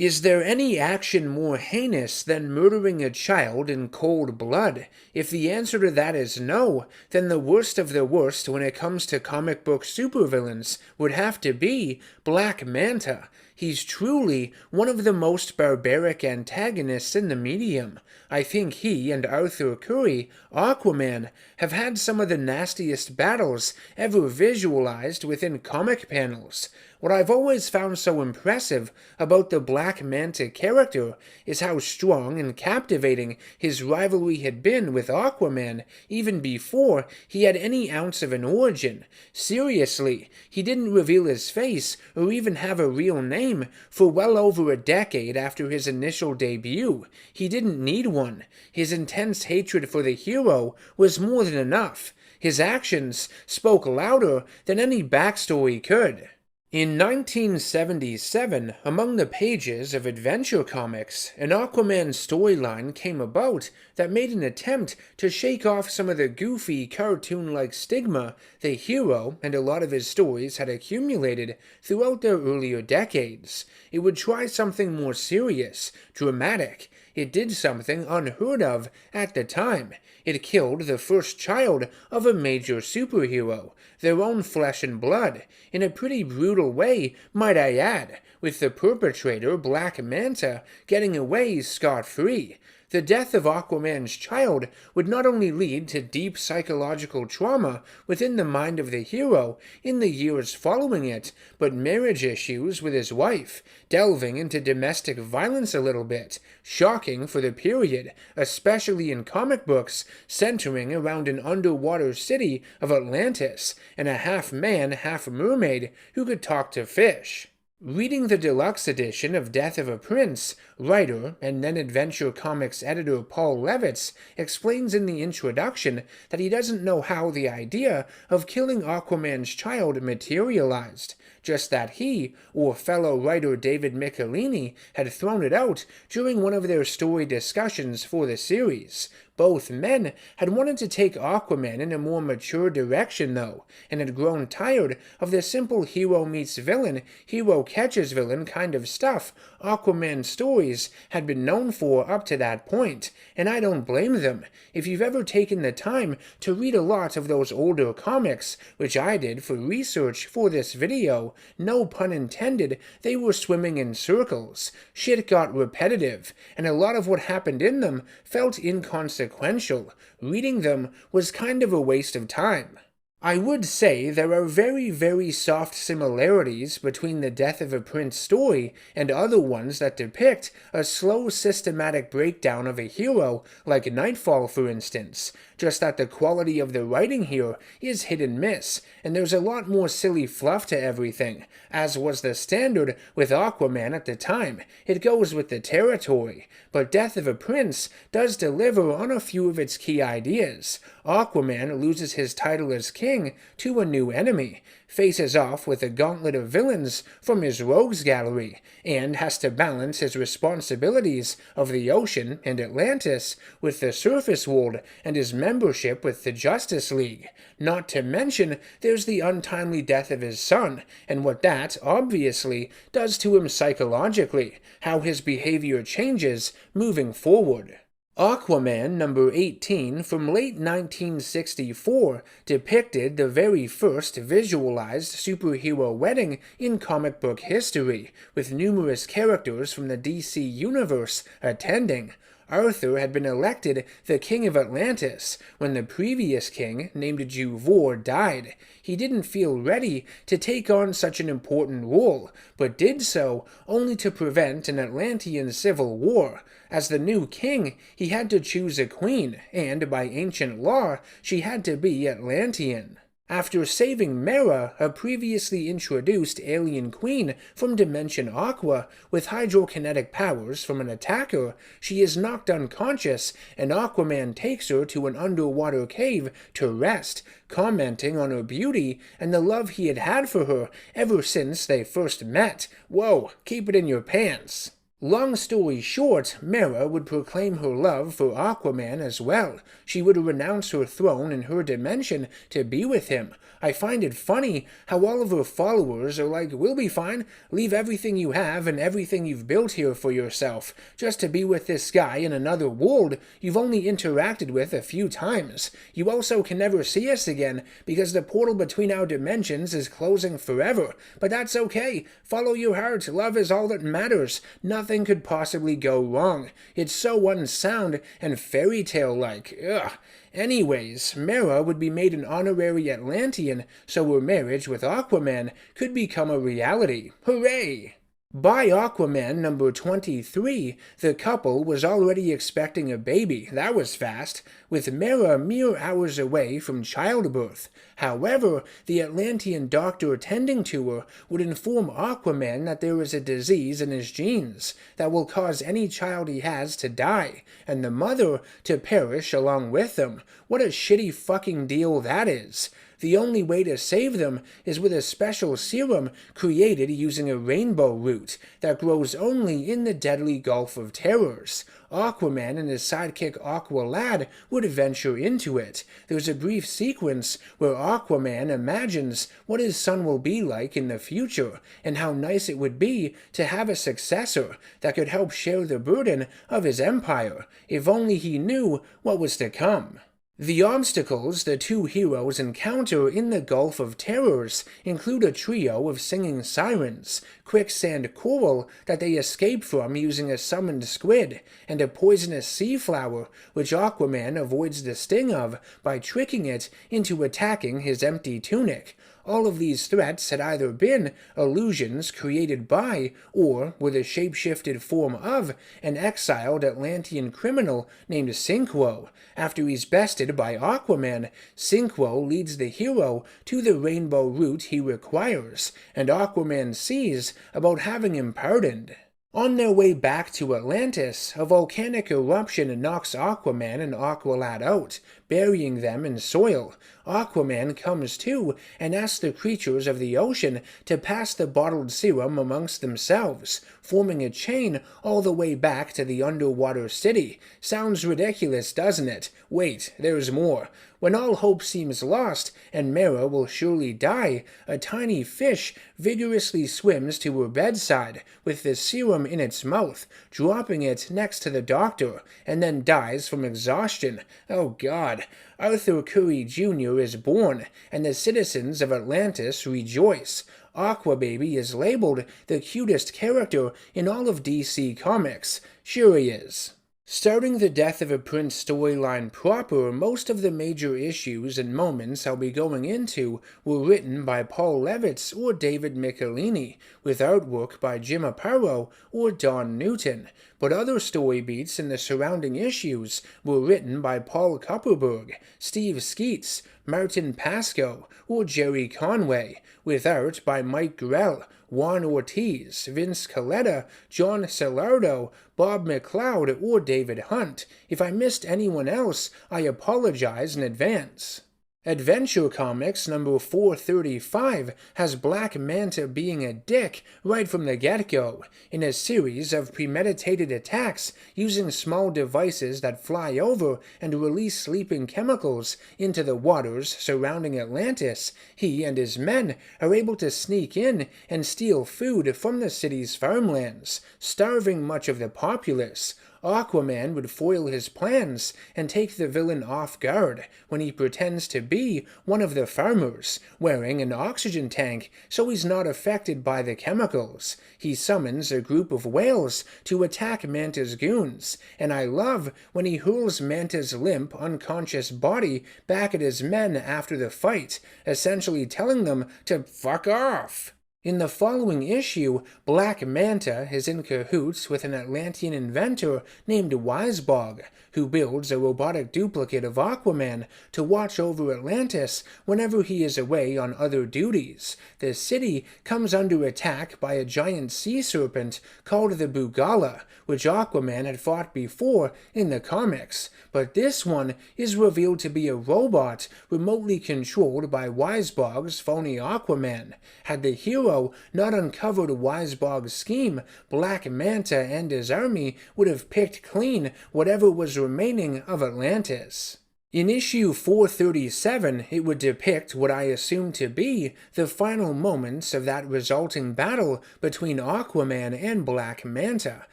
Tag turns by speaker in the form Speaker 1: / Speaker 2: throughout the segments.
Speaker 1: Is there any action more heinous than murdering a child in cold blood? If the answer to that is no, then the worst of the worst when it comes to comic book supervillains would have to be Black Manta. He's truly one of the most barbaric antagonists in the medium. I think he and Arthur Curry, Aquaman, have had some of the nastiest battles ever visualized within comic panels. What I've always found so impressive about the Black Manta character is how strong and captivating his rivalry had been with Aquaman even before he had any ounce of an origin. Seriously, he didn't reveal his face or even have a real name for well over a decade after his initial debut. He didn't need one. His intense hatred for the hero was more than enough. His actions spoke louder than any backstory could. In 1977, among the pages of adventure comics, an Aquaman storyline came about that made an attempt to shake off some of the goofy, cartoon-like stigma the hero and a lot of his stories had accumulated throughout their earlier decades. It would try something more serious, dramatic. It did something unheard of at the time. It killed the first child of a major superhero, their own flesh and blood, in a pretty brutal way, might I add, with the perpetrator, Black Manta, getting away scot-free. The death of Aquaman's child would not only lead to deep psychological trauma within the mind of the hero in the years following it, but marriage issues with his wife, delving into domestic violence a little bit, shocking for the period, especially in comic books centering around an underwater city of Atlantis and a half-man, half-mermaid who could talk to fish. Reading the deluxe edition of Death of a Prince, writer and then Adventure Comics editor Paul Levitz explains in the introduction that he doesn't know how the idea of killing Aquaman's child materialized, just that he, or fellow writer David Michelini, had thrown it out during one of their story discussions for the series. Both men had wanted to take Aquaman in a more mature direction, though, and had grown tired of the simple hero meets villain, hero catches villain kind of stuff Aquaman stories had been known for up to that point, and I don't blame them. If you've ever taken the time to read a lot of those older comics, which I did for research for this video, no pun intended, they were swimming in circles. Shit got repetitive, and a lot of what happened in them felt inconsequential. Reading them was kind of a waste of time. I would say there are very, very soft similarities between the Death of a Prince story and other ones that depict a slow, systematic breakdown of a hero, like Nightfall for instance, just that the quality of the writing here is hit and miss, and there's a lot more silly fluff to everything, as was the standard with Aquaman at the time. It goes with the territory, but Death of a Prince does deliver on a few of its key ideas. Aquaman loses his title as king to a new enemy, faces off with a gauntlet of villains from his rogues gallery, and has to balance his responsibilities of the ocean and Atlantis with the surface world and his membership with the Justice League. Not to mention, there's the untimely death of his son, and what that, obviously, does to him psychologically, how his behavior changes moving forward. Aquaman number 18 from late 1964 depicted the very first visualized superhero wedding in comic book history, with numerous characters from the DC universe attending. Arthur had been elected the King of Atlantis when the previous king, named Juvor, died. He didn't feel ready to take on such an important role, but did so only to prevent an Atlantean civil war. As the new king, he had to choose a queen, and by ancient law, she had to be Atlantean. After saving Mera, a previously introduced alien queen from Dimension Aqua with hydrokinetic powers from an attacker, she is knocked unconscious, and Aquaman takes her to an underwater cave to rest, commenting on her beauty and the love he had had for her ever since they first met. Whoa, keep it in your pants. Long story short, Mera would proclaim her love for Aquaman as well. She would renounce her throne and her dimension to be with him. I find it funny how all of her followers are like, we'll be fine, leave everything you have and everything you've built here for yourself, just to be with this guy in another world you've only interacted with a few times. You also can never see us again, because the portal between our dimensions is closing forever. But that's okay, follow your heart, love is all that matters, nothing could possibly go wrong. It's so unsound and fairy tale-like, ugh. Anyways, Mera would be made an honorary Atlantean, so her marriage with Aquaman could become a reality. Hooray! By Aquaman number 23, the couple was already expecting a baby. That was fast, with Mera mere hours away from childbirth. However, the Atlantean doctor attending to her would inform Aquaman that there is a disease in his genes that will cause any child he has to die, and the mother to perish along with them. What a shitty fucking deal that is. The only way to save them is with a special serum created using a rainbow root that grows only in the deadly Gulf of Terrors. Aquaman and his sidekick Aqualad would venture into it. There's a brief sequence where Aquaman imagines what his son will be like in the future, and how nice it would be to have a successor that could help share the burden of his empire, if only he knew what was to come. The obstacles the two heroes encounter in the Gulf of Terrors include a trio of singing sirens, quicksand coral that they escape from using a summoned squid, and a poisonous sea flower which Aquaman avoids the sting of by tricking it into attacking his empty tunic. All of these threats had either been illusions created by, or were the shape-shifted form of, an exiled Atlantean criminal named Synchro. After he's bested by Aquaman, Synchro leads the hero to the rainbow root he requires, and Aquaman sees about having him pardoned. On their way back to Atlantis, a volcanic eruption knocks Aquaman and Aqualad out, burying them in soil. Aquaman comes to and asks the creatures of the ocean to pass the bottled serum amongst themselves, forming a chain all the way back to the underwater city. Sounds ridiculous, doesn't it? Wait, there's more. When all hope seems lost, and Mera will surely die, a tiny fish vigorously swims to her bedside, with the serum in its mouth, dropping it next to the doctor, and then dies from exhaustion. Oh God. Arthur Curry Jr. is born, and the citizens of Atlantis rejoice. Aquababy is labeled the cutest character in all of DC Comics. Sure he is. Starting the Death of a Prince storyline proper, most of the major issues and moments I'll be going into were written by Paul Levitz or David Michelini, with artwork by Jim Aparo or Don Newton, but other story beats in the surrounding issues were written by Paul Kupperberg, Steve Skeets, Martin Pasco, or Jerry Conway, with art by Mike Grell, Juan Ortiz, Vince Coletta, John Celardo, Bob McLeod, or David Hunt. If I missed anyone else, I apologize in advance. Adventure Comics number 435 has Black Manta being a dick right from the get-go, in a series of premeditated attacks using small devices that fly over and release sleeping chemicals into the waters surrounding Atlantis. He and his men are able to sneak in and steal food from the city's farmlands, starving much of the populace. Aquaman would foil his plans and take the villain off guard when he pretends to be one of the farmers, wearing an oxygen tank so he's not affected by the chemicals. He summons a group of whales to attack Manta's goons, and I love when he hurls Manta's limp, unconscious body back at his men after the fight, essentially telling them to fuck off. In the following issue, Black Manta is in cahoots with an Atlantean inventor named Wisebog, who builds a robotic duplicate of Aquaman to watch over Atlantis whenever he is away on other duties. The city comes under attack by a giant sea serpent called the Bugala, which Aquaman had fought before in the comics, but this one is revealed to be a robot remotely controlled by Wisebog's phony Aquaman. Had the hero hero not uncovered Wisebog's scheme, Black Manta and his army would have picked clean whatever was remaining of Atlantis. In issue 437, it would depict what I assume to be the final moments of that resulting battle between Aquaman and Black Manta.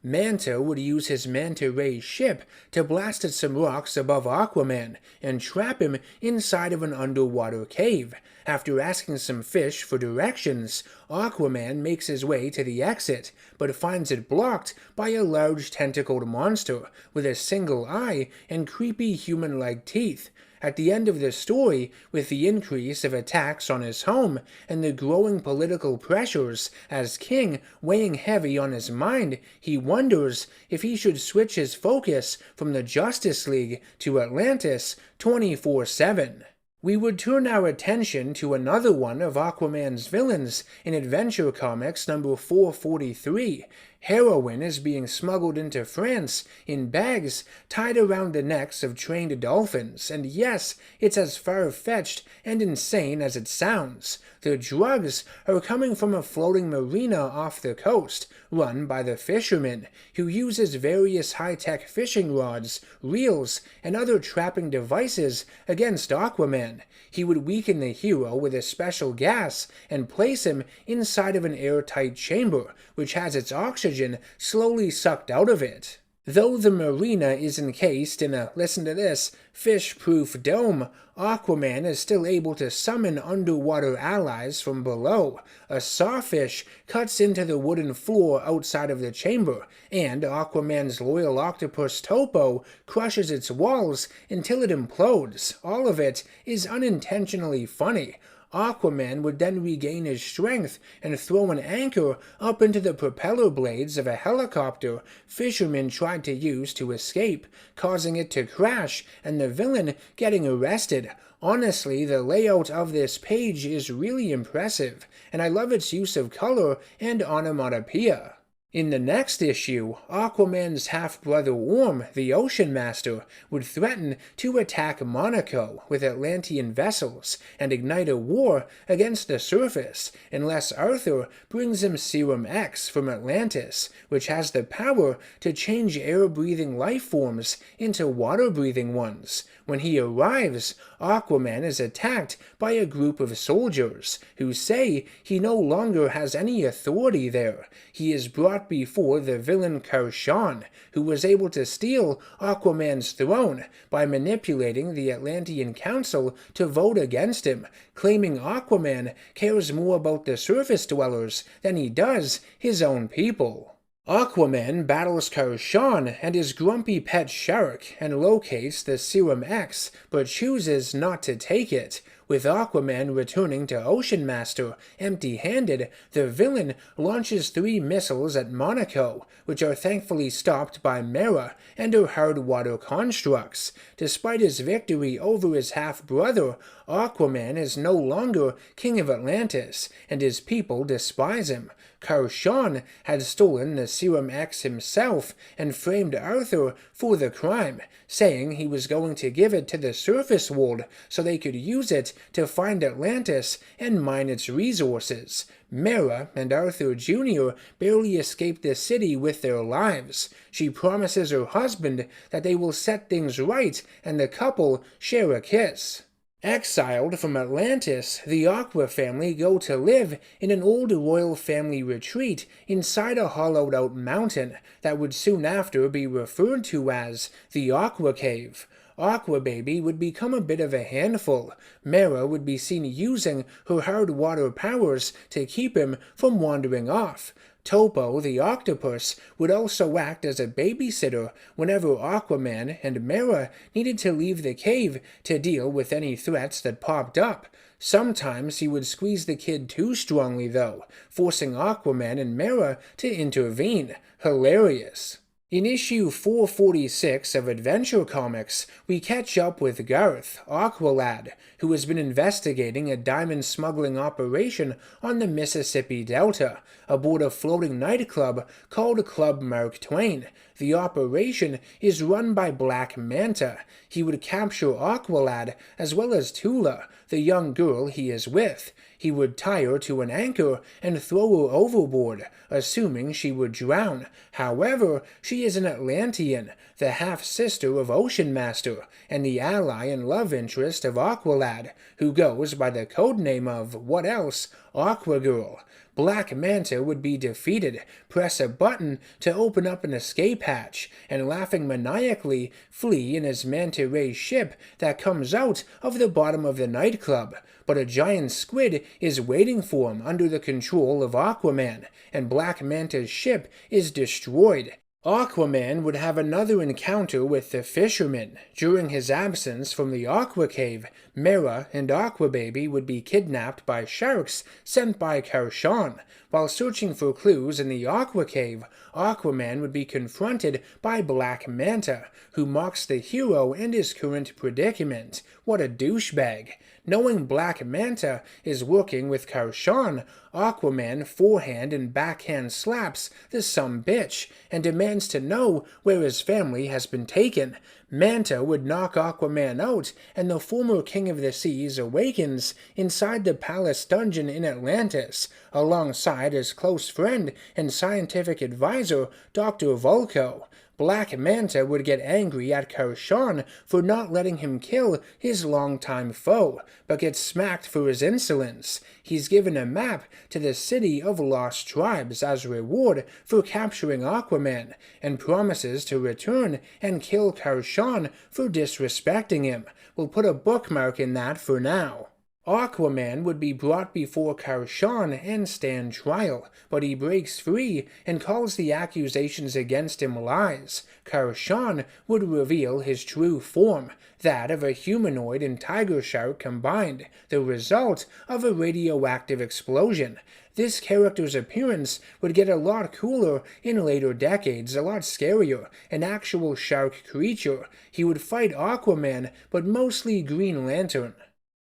Speaker 1: Manta would use his manta ray ship to blast at some rocks above Aquaman and trap him inside of an underwater cave. After asking some fish for directions, Aquaman makes his way to the exit, but finds it blocked by a large tentacled monster with a single eye and creepy human-like teeth. At the end of the story, with the increase of attacks on his home and the growing political pressures as king weighing heavy on his mind, he wonders if he should switch his focus from the Justice League to Atlantis 24/7. We would turn our attention to another one of Aquaman's villains in Adventure Comics number 443. Heroin is being smuggled into France in bags tied around the necks of trained dolphins, and yes, it's as far-fetched and insane as it sounds. The drugs are coming from a floating marina off the coast, run by the fisherman, who uses various high-tech fishing rods, reels, and other trapping devices against Aquaman. He would weaken the hero with a special gas and place him inside of an airtight chamber, which has its oxygen slowly sucked out of it. Though the marina is encased in a, listen to this, fish-proof dome, Aquaman is still able to summon underwater allies from below. A sawfish cuts into the wooden floor outside of the chamber, and Aquaman's loyal octopus Topo crushes its walls until it implodes. All of it is unintentionally funny. Aquaman would then regain his strength and throw an anchor up into the propeller blades of a helicopter fishermen tried to use to escape, causing it to crash and the villain getting arrested. Honestly, the layout of this page is really impressive, and I love its use of color and onomatopoeia. In the next issue, Aquaman's half-brother Orm, the Ocean Master, would threaten to attack Monaco with Atlantean vessels and ignite a war against the surface unless Arthur brings him Serum X from Atlantis, which has the power to change air-breathing life forms into water-breathing ones. When he arrives, Aquaman is attacked by a group of soldiers who say he no longer has any authority there. He is brought before the villain Karshan, who was able to steal Aquaman's throne by manipulating the Atlantean Council to vote against him, claiming Aquaman cares more about the surface dwellers than he does his own people. Aquaman battles Karshan and his grumpy pet shark and locates the Serum X, but chooses not to take it. With Aquaman returning to Ocean Master empty-handed, the villain launches 3 missiles at Monaco, which are thankfully stopped by Mera and her hard water constructs. Despite his victory over his half-brother, Aquaman is no longer king of Atlantis, and his people despise him. Karshan had stolen the Serum X himself and framed Arthur for the crime, saying he was going to give it to the surface world so they could use it to find Atlantis and mine its resources. Mera and Arthur Jr. barely escape the city with their lives. She promises her husband that they will set things right and the couple share a kiss. Exiled from Atlantis, the Aqua family go to live in an old royal family retreat inside a hollowed-out mountain that would soon after be referred to as the Aqua Cave. Aqua Baby would become a bit of a handful. Mera would be seen using her hard water powers to keep him from wandering off. Topo, the octopus, would also act as a babysitter whenever Aquaman and Mera needed to leave the cave to deal with any threats that popped up. Sometimes he would squeeze the kid too strongly, though, forcing Aquaman and Mera to intervene. Hilarious. In issue 446 of Adventure Comics, we catch up with Garth, Aqualad, who has been investigating a diamond smuggling operation on the Mississippi Delta, aboard a floating nightclub called Club Mark Twain. The operation is run by Black Manta. He would capture Aqualad as well as Tula, the young girl he is with. He would tie her to an anchor and throw her overboard, assuming she would drown. However, she is an Atlantean, the half-sister of Ocean Master, and the ally and love interest of Aqualad, who goes by the codename of, what else, Aquagirl. Black Manta would be defeated, press a button to open up an escape hatch, and laughing maniacally flee in his manta ray ship that comes out of the bottom of the nightclub. But a giant squid is waiting for him under the control of Aquaman, and Black Manta's ship is destroyed. Aquaman would have another encounter with the fisherman. During his absence from the Aqua Cave, Mera and Aquababy would be kidnapped by sharks sent by Karshan. While searching for clues in the Aqua Cave, Aquaman would be confronted by Black Manta, who mocks the hero and his current predicament. What a douchebag. Knowing Black Manta is working with Karshan, Aquaman forehand and backhand slaps the sumbitch and demands to know where his family has been taken. Manta would knock Aquaman out, and the former King of the Seas awakens inside the palace dungeon in Atlantis, alongside his close friend and scientific advisor, Dr. Vulko. Black Manta would get angry at Karshan for not letting him kill his longtime foe, but gets smacked for his insolence. He's given a map to the City of Lost Tribes as reward for capturing Aquaman, and promises to return and kill Karshan for disrespecting him. We'll put a bookmark in that for now. Aquaman would be brought before Karshan and stand trial, but he breaks free and calls the accusations against him lies. Karshan would reveal his true form, that of a humanoid and tiger shark combined, the result of a radioactive explosion. This character's appearance would get a lot cooler in later decades, a lot scarier, an actual shark creature. He would fight Aquaman, but mostly Green Lantern.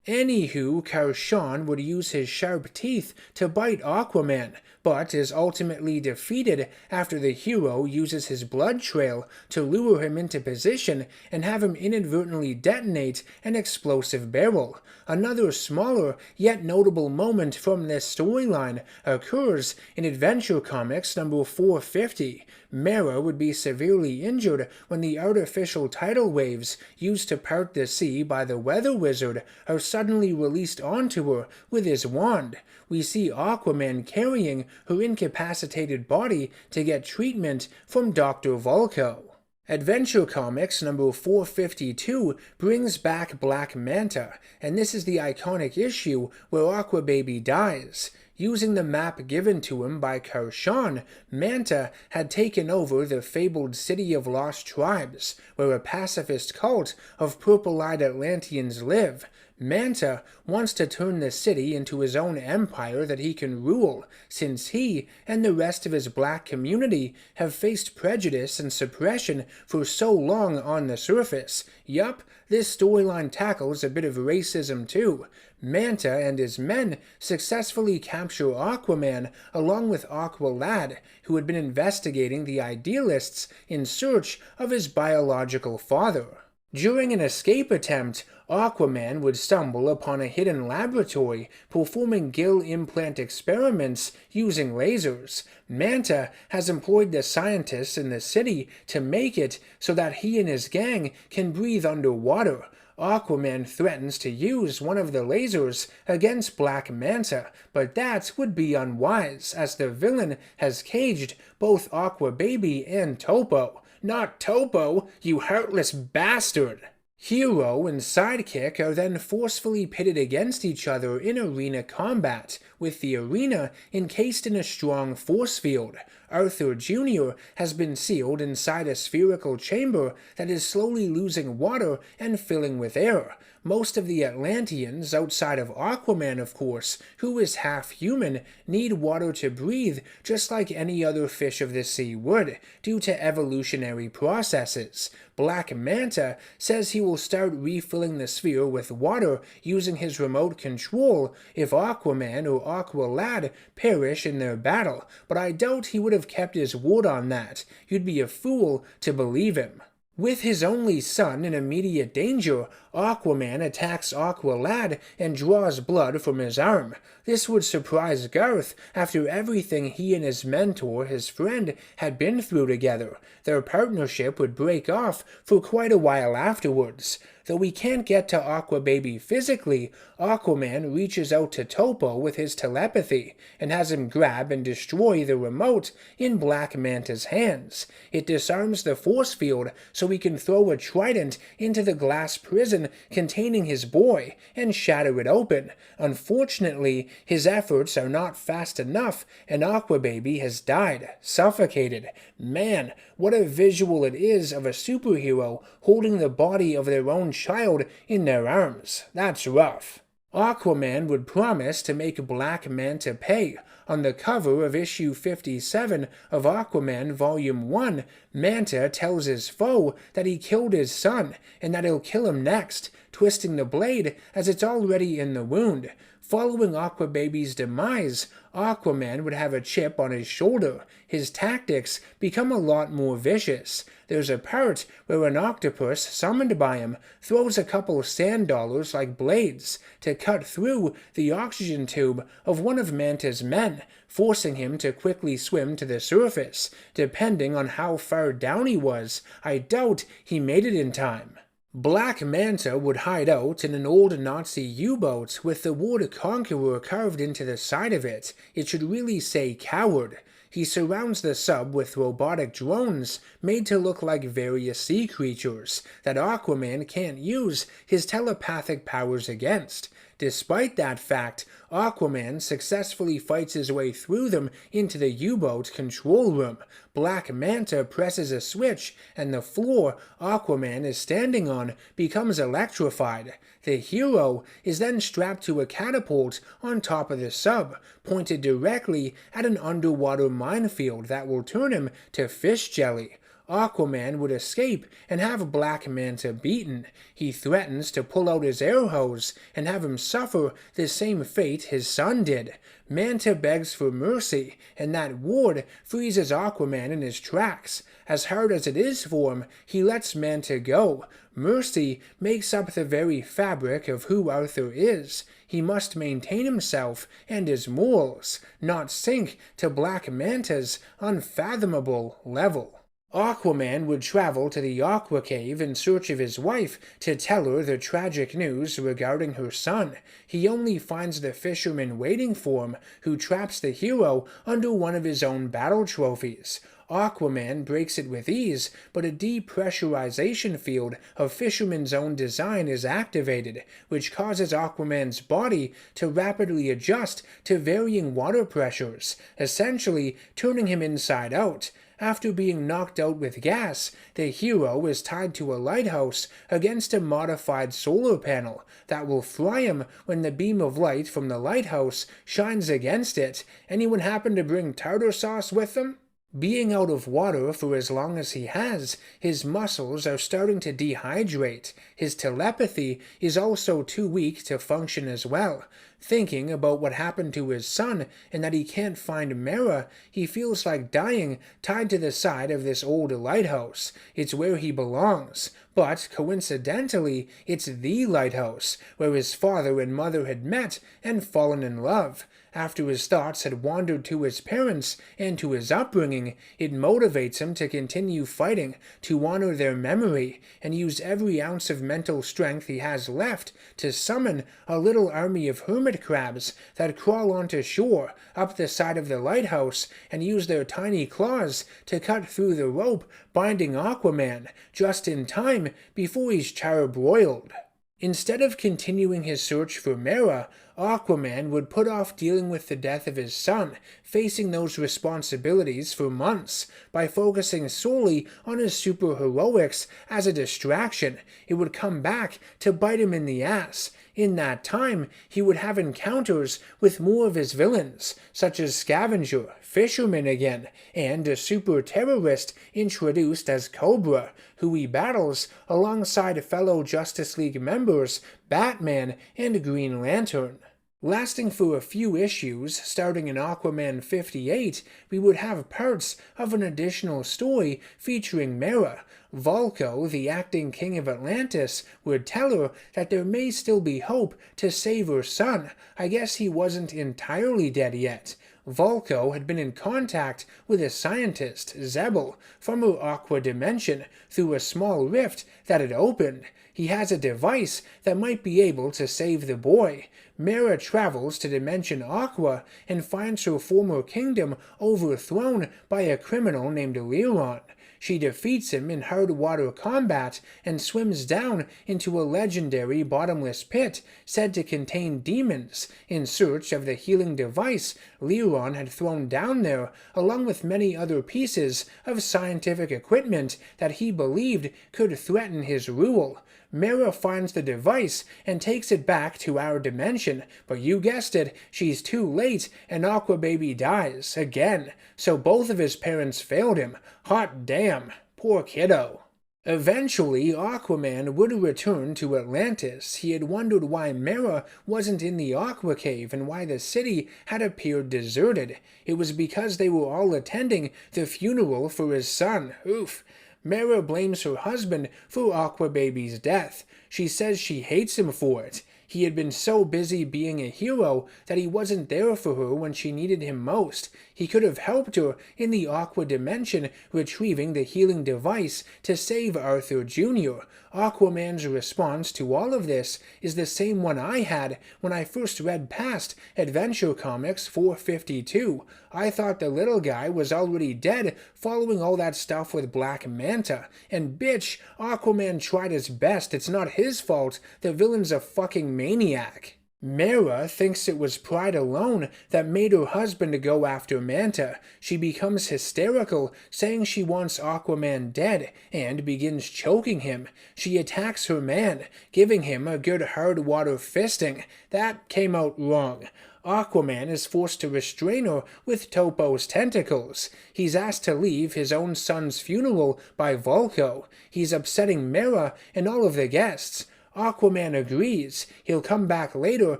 Speaker 1: Anywho, Karshan would use his sharp teeth to bite Aquaman, but is ultimately defeated after the hero uses his blood trail to lure him into position and have him inadvertently detonate an explosive barrel. Another smaller yet notable moment from this storyline occurs in Adventure Comics number 450. Mera would be severely injured when the artificial tidal waves used to part the sea by the Weather Wizard are suddenly released onto her with his wand. We see Aquaman carrying her incapacitated body to get treatment from Dr. Vulko. Adventure Comics number 452 brings back Black Manta, and this is the iconic issue where Aquababy dies. Using the map given to him by Karshan, Manta had taken over the fabled City of Lost Tribes, where a pacifist cult of purple-eyed Atlanteans live. Manta wants to turn the city into his own empire that he can rule, since he and the rest of his black community have faced prejudice and suppression for so long on the surface. Yup, this storyline tackles a bit of racism too. Manta and his men successfully capture Aquaman along with Aqualad, who had been investigating the Idealists in search of his biological father. During an escape attempt, Aquaman would stumble upon a hidden laboratory performing gill implant experiments using lasers. Manta has employed the scientists in the city to make it so that he and his gang can breathe underwater. Aquaman threatens to use one of the lasers against Black Manta, but that would be unwise, as the villain has caged both Aquababy and Topo. Not Topo, you heartless bastard! Hero and sidekick are then forcefully pitted against each other in arena combat, with the arena encased in a strong force field. Arthur Jr. has been sealed inside a spherical chamber that is slowly losing water and filling with air. Most of the Atlanteans, outside of Aquaman of course, who is half human, need water to breathe just like any other fish of the sea would, due to evolutionary processes. Black Manta says he will start refilling the sphere with water using his remote control if Aquaman or Aqualad perish in their battle, but I doubt he would have kept his word on that. You'd be a fool to believe him. With his only son in immediate danger, Aquaman attacks Aqualad and draws blood from his arm. This would surprise Garth after everything he and his mentor, his friend, had been through together. Their partnership would break off for quite a while afterwards. Though we can't get to Aquababy physically, Aquaman reaches out to Topo with his telepathy and has him grab and destroy the remote in Black Manta's hands. It disarms the force field so he can throw a trident into the glass prison containing his boy and shatter it open. Unfortunately, his efforts are not fast enough and Aquababy has died, suffocated. Man, what a visual it is of a superhero holding the body of their own child in their arms. That's rough. Aquaman would promise to make Black Manta pay. On the cover of issue 57 of Aquaman Volume 1, Manta tells his foe that he killed his son and that he'll kill him next, twisting the blade as it's already in the wound. Following Aquababy's demise, Aquaman would have a chip on his shoulder. His tactics become a lot more vicious. There's a part where an octopus summoned by him throws a couple sand dollars like blades to cut through the oxygen tube of one of Manta's men, forcing him to quickly swim to the surface. Depending on how far down he was, I doubt he made it in time. Black Manta would hide out in an old Nazi U-boat with the word Conqueror carved into the side of it. It should really say coward. He surrounds the sub with robotic drones made to look like various sea creatures that Aquaman can't use his telepathic powers against. Despite that fact, Aquaman successfully fights his way through them into the U-boat control room. Black Manta presses a switch, and the floor Aquaman is standing on becomes electrified. The hero is then strapped to a catapult on top of the sub, pointed directly at an underwater minefield that will turn him to fish jelly. Aquaman would escape and have Black Manta beaten. He threatens to pull out his air hose and have him suffer the same fate his son did. Manta begs for mercy, and that word freezes Aquaman in his tracks. As hard as it is for him, he lets Manta go. Mercy makes up the very fabric of who Arthur is. He must maintain himself and his morals, not sink to Black Manta's unfathomable level. Aquaman would travel to the Aqua Cave in search of his wife to tell her the tragic news regarding her son. He only finds the fisherman waiting for him, who traps the hero under one of his own battle trophies. Aquaman breaks it with ease, but a depressurization field of Fisherman's own design is activated, which causes Aquaman's body to rapidly adjust to varying water pressures, essentially turning him inside out. After being knocked out with gas, the hero is tied to a lighthouse against a modified solar panel that will fry him when the beam of light from the lighthouse shines against it. Anyone happen to bring tartar sauce with them? Being out of water for as long as he has, his muscles are starting to dehydrate. His telepathy is also too weak to function as well. Thinking about what happened to his son and that he can't find Mera, he feels like dying tied to the side of this old lighthouse. It's where he belongs. But, coincidentally, it's the lighthouse, where his father and mother had met and fallen in love. After his thoughts had wandered to his parents and to his upbringing, it motivates him to continue fighting, to honor their memory, and use every ounce of mental strength he has left to summon a little army of hermit crabs that crawl onto shore up the side of the lighthouse and use their tiny claws to cut through the rope binding Aquaman, just in time before he's charbroiled. Instead of continuing his search for Mera, Aquaman would put off dealing with the death of his son, facing those responsibilities for months. By focusing solely on his superheroics as a distraction, it would come back to bite him in the ass. In that time, he would have encounters with more of his villains, such as Scavenger, Fisherman again, and a super terrorist introduced as Cobra, who he battles alongside fellow Justice League members Batman and Green Lantern. Lasting for a few issues, starting in Aquaman 58, we would have parts of an additional story featuring Mera. Vulko, the acting king of Atlantis, would tell her that there may still be hope to save her son. I guess he wasn't entirely dead yet. Vulko had been in contact with a scientist, Zebel, from her aqua dimension through a small rift that had opened. He has a device that might be able to save the boy. Mera travels to Dimension Aqua and finds her former kingdom overthrown by a criminal named Liron. She defeats him in hard water combat and swims down into a legendary bottomless pit said to contain demons in search of the healing device Liron had thrown down there, along with many other pieces of scientific equipment that he believed could threaten his rule. Mera finds the device and takes it back to our dimension, but you guessed it, she's too late and Aquababy dies, again. So both of his parents failed him. Hot damn, poor kiddo. Eventually, Aquaman would return to Atlantis. He had wondered why Mera wasn't in the Aqua Cave and why the city had appeared deserted. It was because they were all attending the funeral for his son. Oof. Mera blames her husband for Aquababy's death. She says she hates him for it. He had been so busy being a hero that he wasn't there for her when she needed him most. He could have helped her in the Aqua Dimension, retrieving the healing device to save Arthur Jr. Aquaman's response to all of this is the same one I had when I first read past Adventure Comics 452. I thought the little guy was already dead following all that stuff with Black Manta. And bitch, Aquaman tried his best. It's not his fault. The villain's a fucking maniac. Mera thinks it was pride alone that made her husband go after Manta. She becomes hysterical, saying she wants Aquaman dead, and begins choking him. She attacks her man, giving him a good hard water fisting. That came out wrong. Aquaman is forced to restrain her with Topo's tentacles. He's asked to leave his own son's funeral by Vulko. He's upsetting Mera and all of the guests. Aquaman agrees. He'll come back later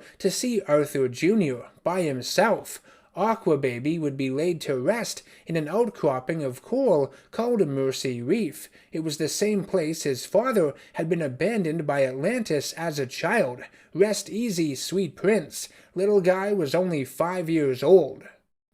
Speaker 1: to see Arthur Jr. by himself. Aquababy would be laid to rest in an outcropping of coral called Mercy Reef. It was the same place his father had been abandoned by Atlantis as a child. Rest easy, sweet prince. Little guy was only 5 years old.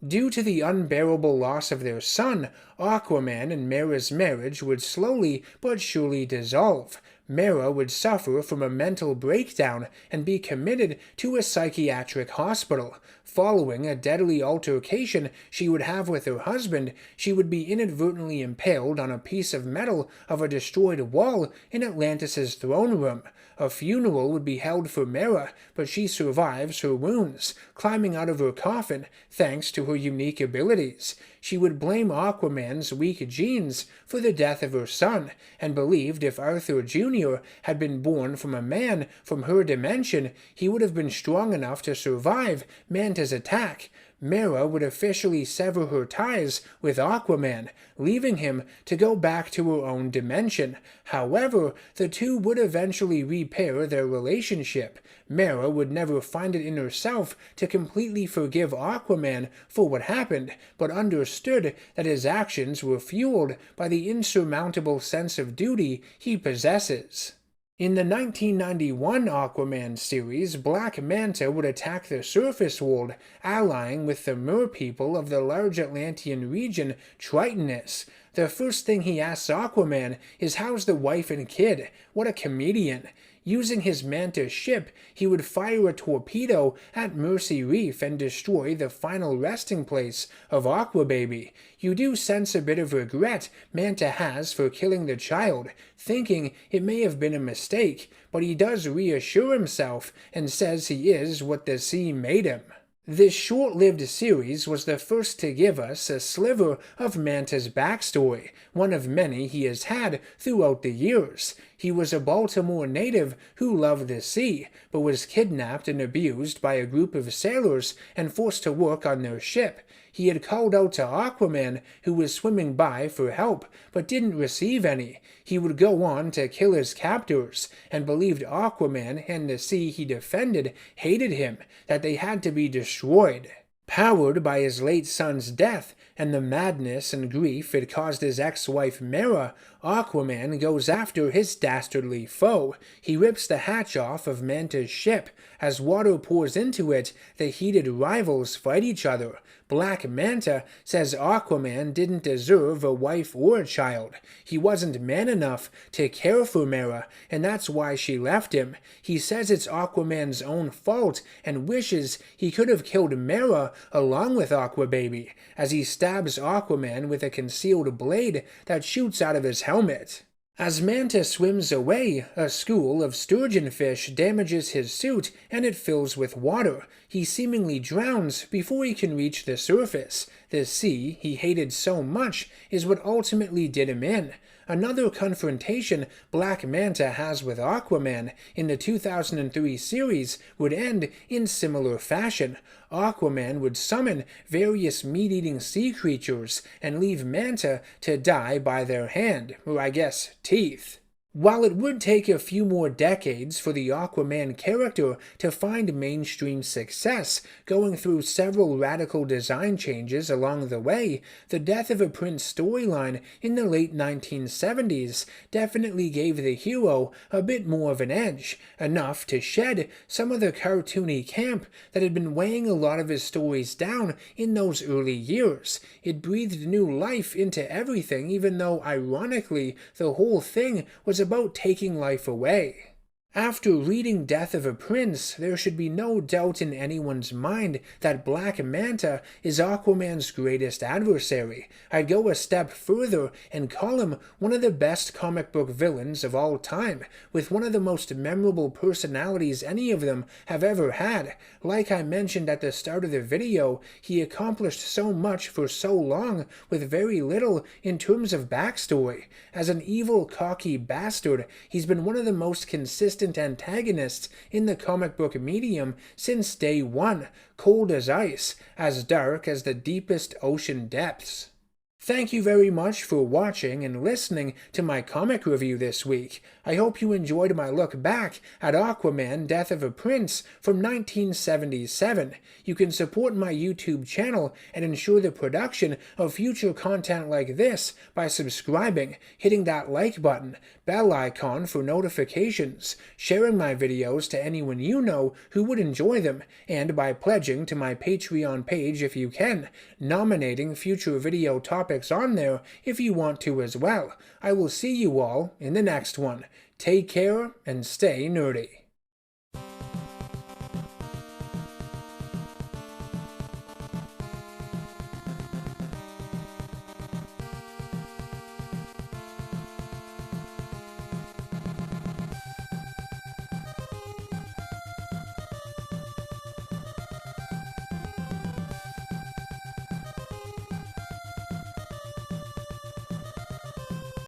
Speaker 1: Due to the unbearable loss of their son, Aquaman and Mera's marriage would slowly but surely dissolve. Mera would suffer from a mental breakdown and be committed to a psychiatric hospital. Following a deadly altercation she would have with her husband, she would be inadvertently impaled on a piece of metal of a destroyed wall in Atlantis' throne room. A funeral would be held for Mera, but she survives her wounds, climbing out of her coffin thanks to her unique abilities. She would blame Aquaman's weak genes for the death of her son, and believed if Arthur Jr. had been born from a man from her dimension, he would have been strong enough to survive Manta's attack. Mera would officially sever her ties with Aquaman, leaving him to go back to her own dimension. However, the two would eventually repair their relationship. Mera would never find it in herself to completely forgive Aquaman for what happened, but understood that his actions were fueled by the insurmountable sense of duty he possesses. In the 1991 Aquaman series, Black Manta would attack the surface world, allying with the merpeople of the large Atlantean region, Tritonus. The first thing he asks Aquaman is how's the wife and kid? What a comedian. Using his Manta ship, he would fire a torpedo at Mercy Reef and destroy the final resting place of Aquababy. You do sense a bit of regret Manta has for killing the child, thinking it may have been a mistake, but he does reassure himself and says he is what the sea made him. This short-lived series was the first to give us a sliver of Manta's backstory, one of many he has had throughout the years. He was a Baltimore native who loved the sea, but was kidnapped and abused by a group of sailors and forced to work on their ship. He had called out to Aquaman, who was swimming by, for help, but didn't receive any. He would go on to kill his captors, and believed Aquaman and the sea he defended hated him, that they had to be destroyed. Powered by his late son's death and the madness and grief it caused his ex-wife Mera, Aquaman goes after his dastardly foe. He rips the hatch off of Manta's ship. As water pours into it, the heated rivals fight each other. Black Manta says Aquaman didn't deserve a wife or a child. He wasn't man enough to care for Mera, and that's why she left him. He says it's Aquaman's own fault and wishes he could have killed Mera along with Aquababy, as he stabs Aquaman with a concealed blade that shoots out of his helmet. As Manta swims away, a school of sturgeonfish damages his suit and it fills with water. He seemingly drowns before he can reach the surface. The sea he hated so much is what ultimately did him in. Another confrontation Black Manta has with Aquaman in the 2003 series would end in similar fashion. Aquaman would summon various meat-eating sea creatures and leave Manta to die by their hand, or I guess teeth. While it would take a few more decades for the Aquaman character to find mainstream success, going through several radical design changes along the way, the Death of a Prince storyline in the late 1970s definitely gave the hero a bit more of an edge, enough to shed some of the cartoony camp that had been weighing a lot of his stories down in those early years. It breathed new life into everything, even though, ironically, the whole thing was about taking life away. After reading Death of a Prince, there should be no doubt in anyone's mind that Black Manta is Aquaman's greatest adversary. I'd go a step further and call him one of the best comic book villains of all time, with one of the most memorable personalities any of them have ever had. Like I mentioned at the start of the video, he accomplished so much for so long with very little in terms of backstory. As an evil, cocky bastard, he's been one of the most consistent antagonists in the comic book medium since day one, cold as ice, as dark as the deepest ocean depths. Thank you very much for watching and listening to my comic review this week. I hope you enjoyed my look back at Aquaman Death of a Prince from 1977. You can support my YouTube channel and ensure the production of future content like this by subscribing, hitting that like button, bell icon for notifications, sharing my videos to anyone you know who would enjoy them, and by pledging to my Patreon page if you can, nominating future video topics on there if you want to as well. I will see you all in the next one. Take care and stay nerdy.